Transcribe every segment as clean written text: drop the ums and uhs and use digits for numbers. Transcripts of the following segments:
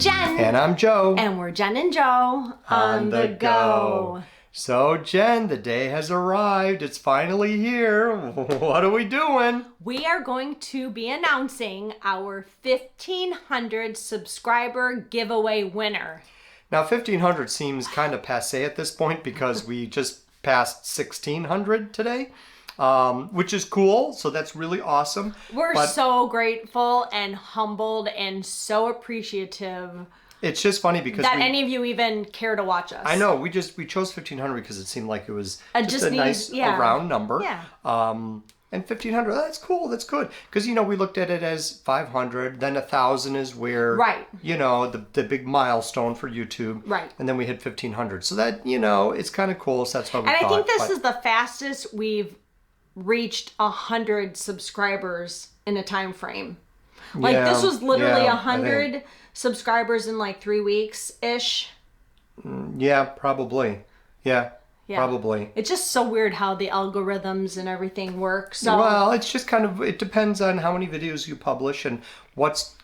Jen. And I'm Joe. And we're Jen and Joe on the go. So Jen, the day has arrived. It's finally here. What are we doing? We are going to be announcing our 1,500 subscriber giveaway winner. Now 1,500 seems kind of passé at this point because we just passed 1,600 today. Which is cool. So that's really awesome. We're so grateful and humbled and so appreciative. It's just funny because that any of you even care to watch us. I know. We chose 1,500 because it seemed like it was just a nice round number. Yeah. And 1,500, that's cool. That's good. Because, we looked at it as 500. Then 1,000 is where, the big milestone for YouTube. Right. And then we hit 1,500. So that, it's kind of cool. So that's what we thought. And I think this is the fastest we've reached 100 subscribers in a time frame. This was literally 100 subscribers in 3 weeks ish. Yeah, probably. Yeah. Probably. It's just so weird how the algorithms and everything work. So well, it's just it depends on how many videos you publish and what's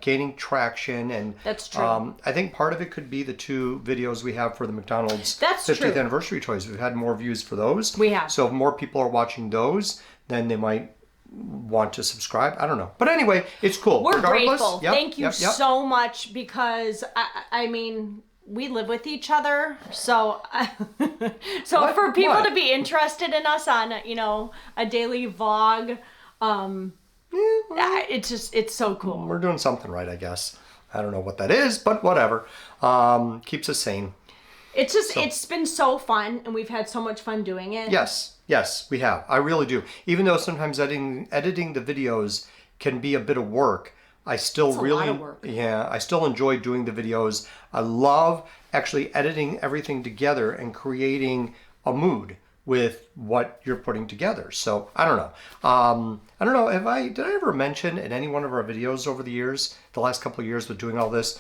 gaining traction. And that's true. I think part of it could be the 2 videos we have for the McDonald's 50th true. anniversary toys. We've had more views for those. We have. So if more people are watching those, then they might want to subscribe. I don't know. But anyway, it's cool. We're Regardless, grateful. Thank you so much because, I mean, we live with each other, so for people to be interested in us on, a daily vlog, it's so cool. We're doing something right, I guess. I don't know what that is, but whatever. Keeps us sane. It's been so fun, and we've had so much fun doing it. Yes, we have. I really do. Even though sometimes editing the videos can be a bit of work, I still a lot of work. I still enjoy doing the videos. I love actually editing everything together and creating a mood with what you're putting together. So I don't know. I don't know. Did I ever mention in any one of our videos over the years, the last couple of years with doing all this,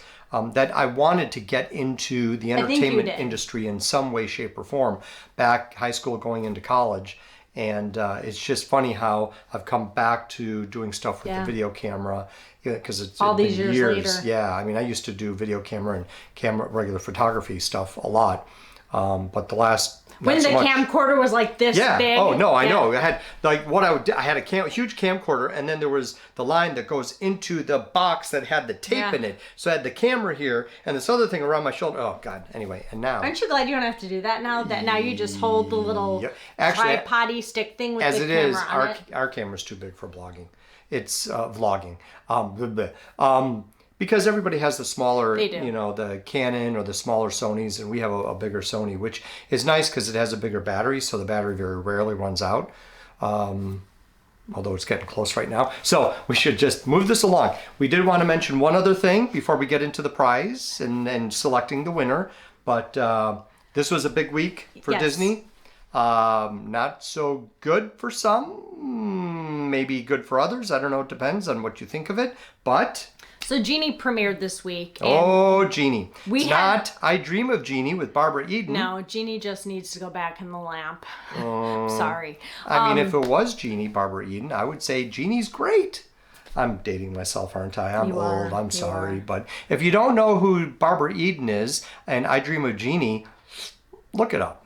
that I wanted to get into the entertainment industry in some way, shape, or form back high school going into college. And it's just funny how I've come back to doing stuff with the video camera because it's all these years later. Yeah, I mean, I used to do video camera and regular photography stuff a lot, but the last when the camcorder was this big. Oh no, I know. I had I had a huge camcorder, and then there was the line that goes into the box that had the tape in it. So I had the camera here and this other thing around my shoulder. Oh God. Anyway, and now. Aren't you glad you don't have to do that now? That now you just hold the little tripod-y stick thing with the camera on it. Our camera's too big for blogging. It's vlogging. Because everybody has the smaller, the Canon or the smaller Sonys, and we have a bigger Sony, which is nice because it has a bigger battery, so the battery very rarely runs out. Although it's getting close right now. So we should just move this along. We did want to mention one other thing before we get into the prize and selecting the winner. But this was a big week for Disney. Not so good for some, maybe good for others. I don't know. It depends on what you think of it. But so Genie premiered this week. Genie. Not I Dream of Genie with Barbara Eden. No, Genie just needs to go back in the lamp. Sorry. I mean, if it was Genie, Barbara Eden, I would say Genie's great. I'm dating myself, aren't I? I'm old. I'm sorry. But if you don't know who Barbara Eden is and I Dream of Genie, look it up.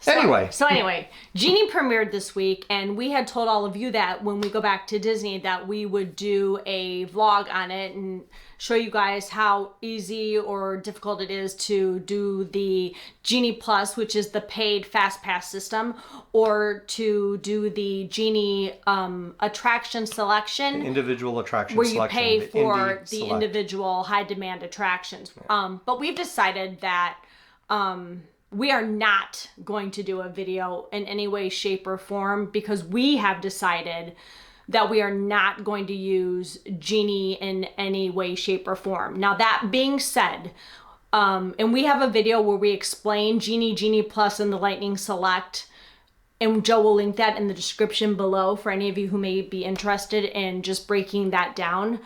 Anyway, Genie premiered this week, and we had told all of you that when we go back to Disney that we would do a vlog on it and show you guys how easy or difficult it is to do the Genie Plus, which is the paid Fast Pass system, or to do the Genie attraction selection. Individual attraction where selection. Where you pay for the individual high demand attractions. But we've decided that we are not going to do a video in any way, shape, or form because we have decided that we are not going to use Genie in any way, shape, or form. Now, that being said, and we have a video where we explain Genie, Genie Plus, and the Lightning Select, and Joe will link that in the description below for any of you who may be interested in just breaking that down.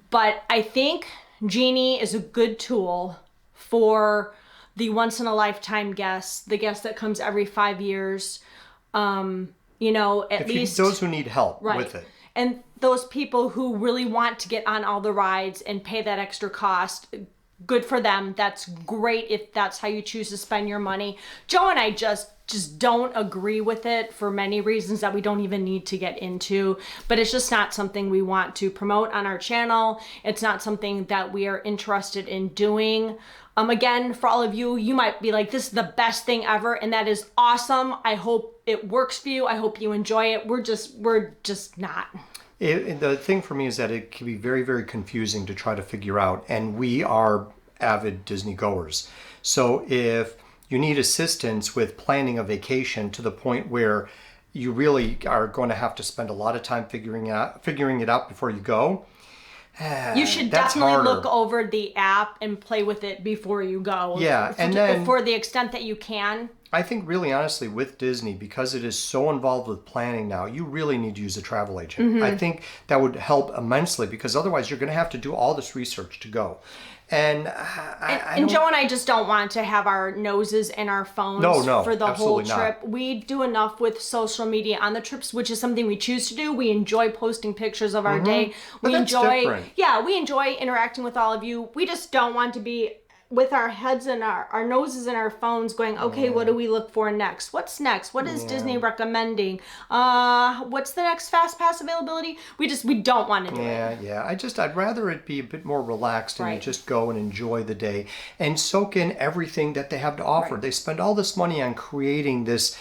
But I think Genie is a good tool for the once-in-a-lifetime guest, the guest that comes every 5 years, at least... those who need help with it. And those people who really want to get on all the rides and pay that extra cost, good for them. That's great if that's how you choose to spend your money. Joe and I just don't agree with it for many reasons that we don't even need to get into, but it's just not something we want to promote on our channel. It's not something that we are interested in doing. Again, for all of you, you might be like, this is the best thing ever, and that is awesome. I hope it works for you. I hope you enjoy it. We're just not. The thing for me is that it can be very, very confusing to try to figure out, and we are avid Disney goers. So if you need assistance with planning a vacation to the point where you really are going to have to spend a lot of time figuring it out before you go, you should definitely look over the app and play with it before you go. Yeah, and then for the extent that you can. I think really honestly with Disney, because it is so involved with planning now, you really need to use a travel agent. I think that would help immensely, because otherwise you're going to have to do all this research to go. And Joe and I just don't want to have our noses in our phones for the whole trip. Not. We do enough with social media on the trips, which is something we choose to do. We enjoy posting pictures of our day. But that's different. We enjoy interacting with all of you. We just don't want to be with our heads and our noses in our phones going, okay, what do we look for next? What's next? What is Disney recommending? What's the next Fast Pass availability? We don't want to do it. Yeah. I'd rather it be a bit more relaxed and you just go and enjoy the day and soak in everything that they have to offer. They spend all this money on creating this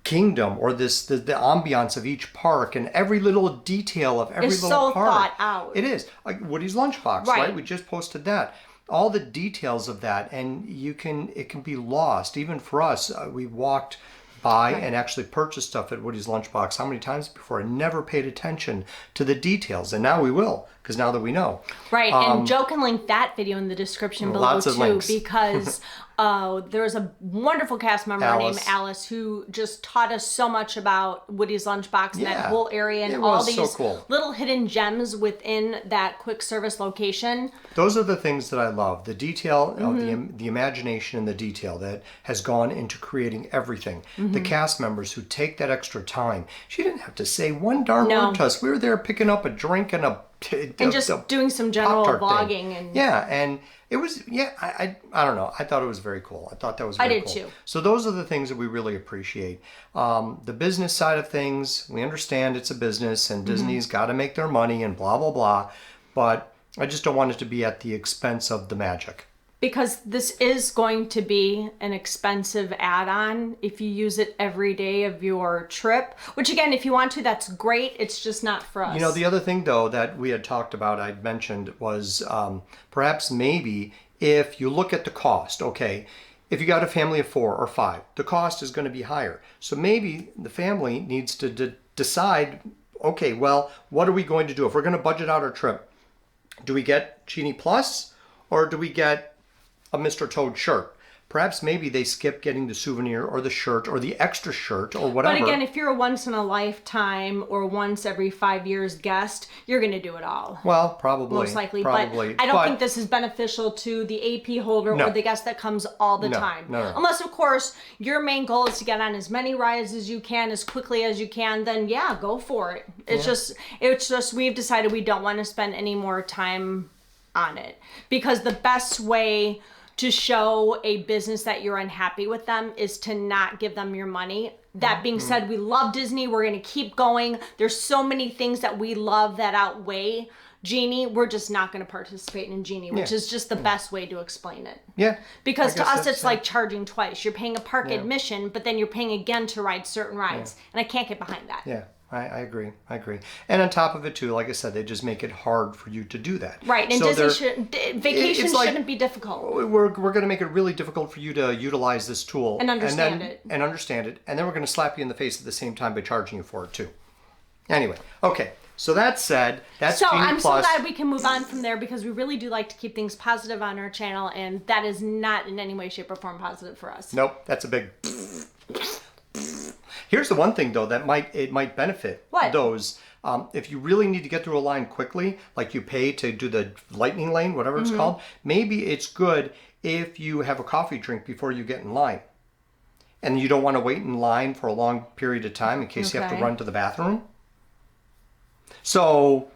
kingdom or the ambiance of each park, and every little detail of every little so park. Thought out. It is. Like Woody's Lunchbox, right? We just posted that. All the details of that, and it can be lost. Even for us, we walked by and actually purchased stuff at Woody's Lunchbox how many times before and never paid attention to the details, and now we will, because now that we know. Right, and Joe can link that video in the description below lots of too, links. Because there's a wonderful cast member named Alice who just taught us so much about Woody's Lunchbox and that whole area and all these little hidden gems within that quick service location. Those are the things that I love. The detail of the imagination and the detail that has gone into creating everything. The cast members who take that extra time. She didn't have to say one darn word to us. We were there picking up a drink and just doing some general vlogging and it was I don't know. I thought it was very cool. I thought that was very cool. I did too. So those are the things that we really appreciate. The business side of things, we understand it's a business and Disney's got to make their money and blah blah blah, but I just don't want it to be at the expense of the magic. Because this is going to be an expensive add-on if you use it every day of your trip. Which again, if you want to, that's great. It's just not for us. You know, the other thing though that we had talked about, I'd mentioned, was perhaps maybe if you look at the cost, okay, if you got a family of 4 or 5, the cost is going to be higher. So maybe the family needs to decide, okay, well, what are we going to do? If we're going to budget out our trip, do we get Genie Plus or do we get a Mr. Toad shirt? Perhaps maybe they skip getting the souvenir or the shirt or the extra shirt or whatever. But again, if you're a once in a lifetime or once every 5 years guest, you're going to do it all. Well, probably. Most likely. Probably. But I don't think this is beneficial to the AP holder or the guest that comes all the time. No. Unless, of course, your main goal is to get on as many rides as you can, as quickly as you can, then yeah, go for it. It's just we've decided we don't want to spend any more time on it. Because the best way to show a business that you're unhappy with them is to not give them your money. That being said, we love Disney. We're going to keep going. There's so many things that we love that outweigh Genie. We're just not going to participate in Genie, which is just the best way to explain it. Yeah. Because to us, it's like charging twice. You're paying a park admission, but then you're paying again to ride certain rides. And I can't get behind that. Yeah. I agree. And on top of it too, like I said, they just make it hard for you to do that. Right, and so vacations shouldn't be difficult. We're going to make it really difficult for you to utilize this tool. And understand it. And then we're going to slap you in the face at the same time by charging you for it too. Anyway, okay. So that said, that's Genie I'm Plus. so glad we can move on from there because we really do like to keep things positive on our channel, and that is not in any way, shape, or form positive for us. Nope, that's a big... Here's the one thing though that might benefit those. If you really need to get through a line quickly, like you pay to do the lightning lane, whatever it's called, maybe it's good if you have a coffee drink before you get in line. And you don't want to wait in line for a long period of time in case you have to run to the bathroom. So,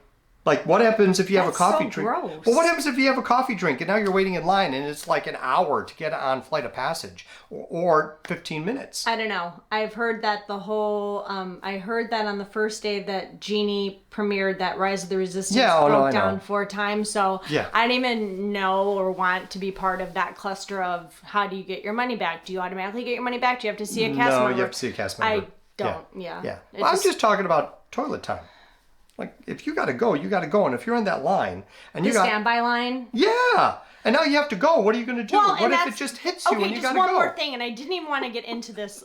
like, what happens if you have a That's coffee so drink? gross. Well, what happens if you have a coffee drink and now you're waiting in line and it's like an hour to get on Flight of Passage or 15 minutes? I don't know. I've heard that the whole, I heard that on the first day that Genie premiered that Rise of the Resistance broke down 4 times. So Yeah. I don't even know or want to be part of that cluster of how do you get your money back? Do you automatically get your money back? Do you have to see a cast member? No, you have to see a cast member. I don't, yeah. Yeah. It Well, I'm just talking about toilet time. Like, if you got to go, you got to go. And if you're in that line and the you got... standby line. Yeah. And now you have to go. What are you going to do? Well, what if it just hits you and you got to go? Okay, just one more thing, and I didn't even want to get into this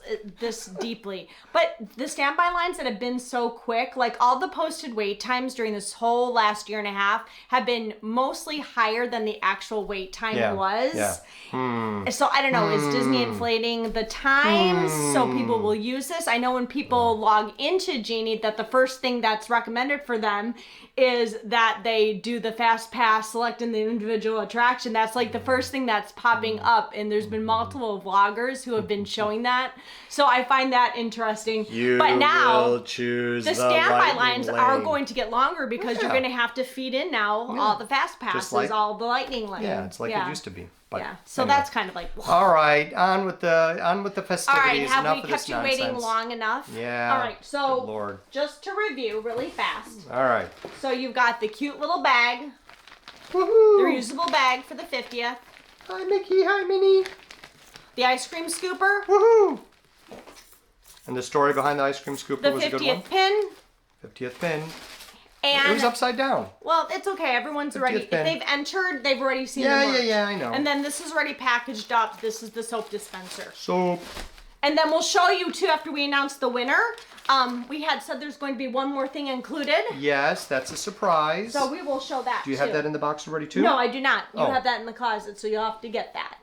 deeply, but the standby lines that have been so quick, like all the posted wait times during this whole last year and a half have been mostly higher than the actual wait time was. Yeah. So I don't know, is Disney inflating the times so people will use this? I know when people log into Genie that the first thing that's recommended for them is that they do the fast pass selecting the individual attraction. That's like the first thing that's popping up, and there's been multiple vloggers who have been showing that. So I find that interesting. But now will choose the standby lightning lines are lane. going to get longer because you're going to have to feed in now all the fast passes, all the lightning lane. Yeah, it's like it used to be. But so anyway. that's kind of like. All right, on with the festivities. All right, have Enough we of kept this you nonsense. waiting long enough? Yeah. All right, so good Lord. just to review really fast. All right. So you've got the cute little bag, Woohoo! the reusable bag for the 50th, Hi Mickey, hi Minnie. the ice cream scooper, Woohoo! And the story behind the ice cream scooper the was a good one. 50th pin, 50th pin. and It was upside down. well, it's okay. Everyone's already, 50th if pin. they've entered, they've already seen the Yeah, merch. yeah, I know. And then this is already packaged up. This is the soap dispenser. Soap. And then we'll show you too after we announce the winner. We had said there's going to be one more thing included. Yes, that's a surprise. So we will show that Do you too. have that in the box already too? No, I do not. You Oh. have that in the closet, so you'll have to get that.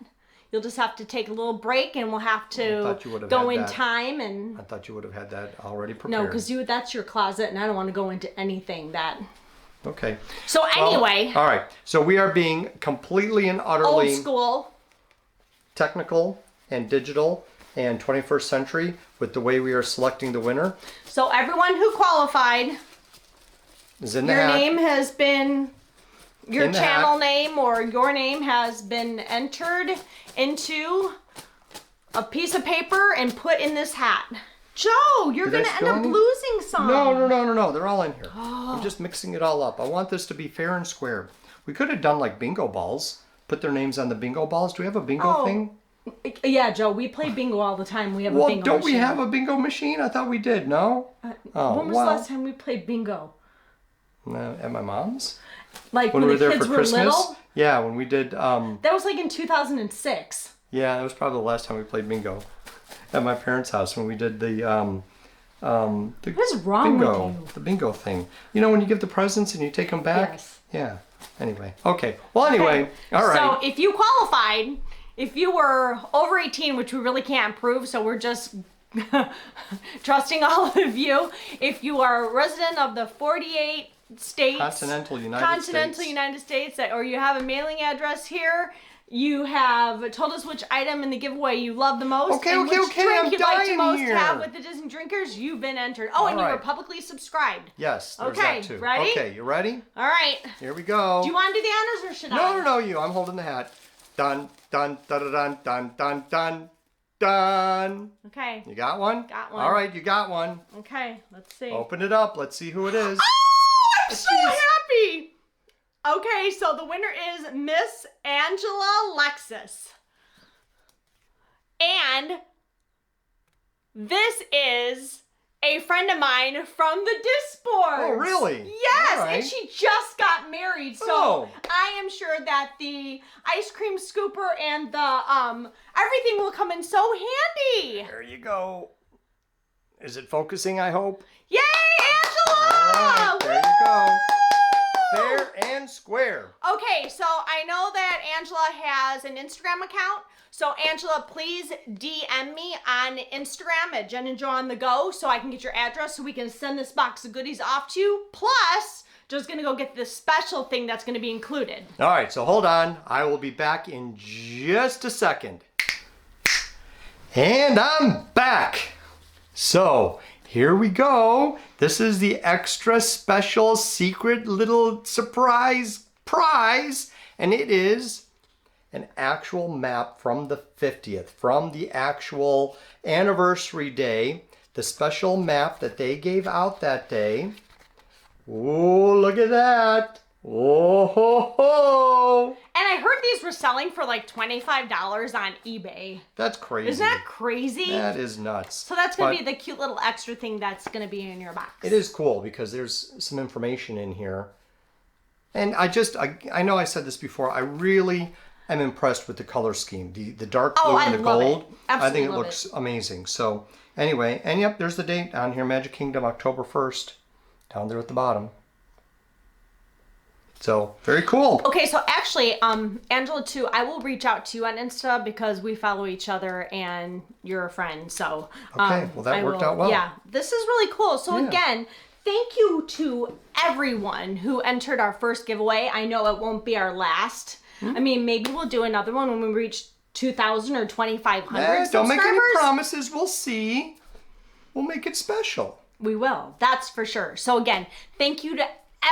You'll just have to take a little break, and we'll have to thought you would have go had in that. time and. I thought you would have had that already prepared. No, because that's your closet, and I don't want to go into anything that. Okay. So anyway, All right. So we are being completely and utterly old school. technical and digital and 21st century with the way we are selecting the winner. So everyone who qualified, Is in the your hat. name has been. Your In the channel hat. name or your name has been entered into a piece of paper and put in this hat. Joe, you're Did I going to end spill up any? losing some. No. They're all in here. I'm just mixing it all up. I want this to be fair and square. We could have done like bingo balls. Put their names on the bingo balls. Do we have a bingo thing? Yeah, Joe, we play bingo all the time. We have a Well, bingo don't machine. we have a bingo machine? I thought we did. No. When was the last time we played bingo? At my mom's. Like When we were the there kids for were Christmas. little? Yeah, when we did. That was like in 2006. Yeah, that was probably the last time we played bingo at my parents' house when we did the What is wrong with you? the bingo thing. You know when you give the presents and you take them back? Yes. Yeah. Anyway. Okay. Well, anyway. All right. So if you qualified, if you were over 18, which we really can't prove, so we're just trusting all of you. If you are a resident of the 48 states, Continental United States. or you have a mailing address here, you have told us which item in the giveaway you love the most, Okay, and which okay, drink I'm you'd like to dying most here. have with the Disney drinkers, you've been entered. Oh, and you were right. publicly subscribed. Yes. There's Okay, that too. ready? Okay. You ready? All right. Here we go. Do you want to do the honors or should I? No, you. I'm holding the hat. Dun dun dun dun dun dun dun dun. Okay. You got one? Got one. All right, you got one. Okay. Let's see. Open it up. Let's see who it is. Oh, I'm so Jeez. happy. Okay, so the winner is Miss Angela Lexus. And this is a friend of mine from the Disports. Oh, really? Yes, All right. and she just got married. So Oh. I am sure that the ice cream scooper and the everything will come in so handy. There you go. Is it focusing, I hope? Yay, Angela! All right, there you go. Woo! Fair and square. Okay, so I know that Angela has an Instagram account. So Angela, please DM me on Instagram at Jen and Joe on the Go so I can get your address so we can send this box of goodies off to you. Plus, Joe's gonna go get this special thing that's gonna be included. All right, so hold on. I will be back in just a second. And I'm back. So here we go. This is the extra special secret little surprise prize. And it is an actual map from the 50th, from the actual anniversary day, the special map that they gave out that day. Oh, look at that. Oh, ho, ho. And I heard these were selling for like $25 on eBay. That's crazy. Isn't that crazy? That is nuts. So that's going to be the cute little extra thing that's going to be in your box. It is cool because there's some information in here. And I know I said this before, I really am impressed with the color scheme. The dark blue and the gold. I think it looks amazing. So anyway, and yep, there's the date on here, Magic Kingdom, October 1st, down there at the bottom. So very cool. Okay, so actually, Angela too, I will reach out to you on Insta because we follow each other and you're a friend. So okay, well that worked out well. Yeah, this is really cool. So again, thank you to everyone who entered our first giveaway. I know it won't be our last. I mean, maybe we'll do another one when we reach 2,000 or 2,500 subscribers. Don't make any promises. We'll see. We'll make it special. We will. That's for sure. So again, thank you to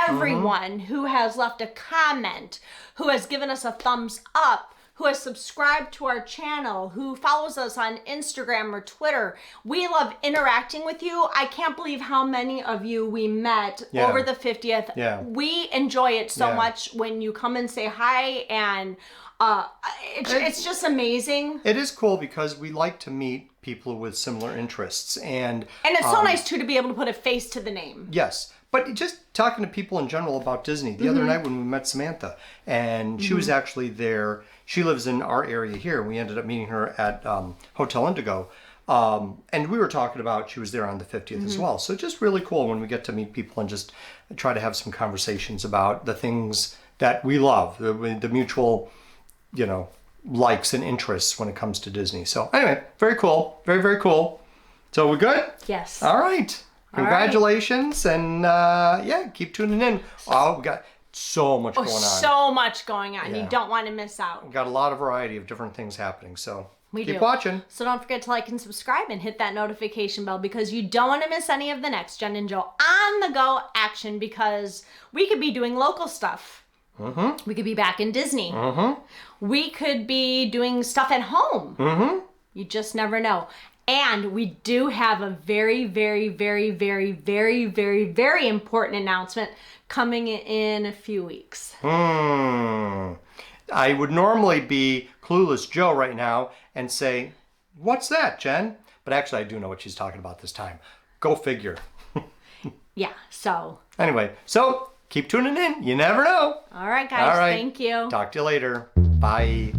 everyone who has left a comment, who has given us a thumbs up, who has subscribed to our channel, who follows us on Instagram or Twitter. We love interacting with you. I can't believe how many of you we met over the 50th. Yeah. We enjoy it so much when you come and say hi, and it's just amazing. It is cool because we like to meet people with similar interests. And it's so nice too to be able to put a face to the name. Yes. But just talking to people in general about Disney. The other night when we met Samantha, and she was actually there. She lives in our area here. We ended up meeting her at Hotel Indigo. And we were talking about, she was there on the 50th as well. So just really cool when we get to meet people and just try to have some conversations about the things that we love, the mutual, likes and interests when it comes to Disney. So anyway, very cool. Very, very cool. So we're good? Yes. All right. Congratulations, and keep tuning in. Oh, we got so much going on. So much going on. Yeah. You don't want to miss out. We've got a lot of variety of different things happening, so keep do. watching. So don't forget to like and subscribe and hit that notification bell because you don't want to miss any of the next Jen and Joe on the go action, because we could be doing local stuff. We could be back in Disney. We could be doing stuff at home. You just never know. And we do have a very, very, very, very, very, very, very important announcement coming in a few weeks. I would normally be Clueless Joe right now and say, what's that, Jen? But actually, I do know what she's talking about this time. Go figure. Yeah, so. Anyway, so keep tuning in. You never know. All right, guys. All right. Thank you. Talk to you later. Bye.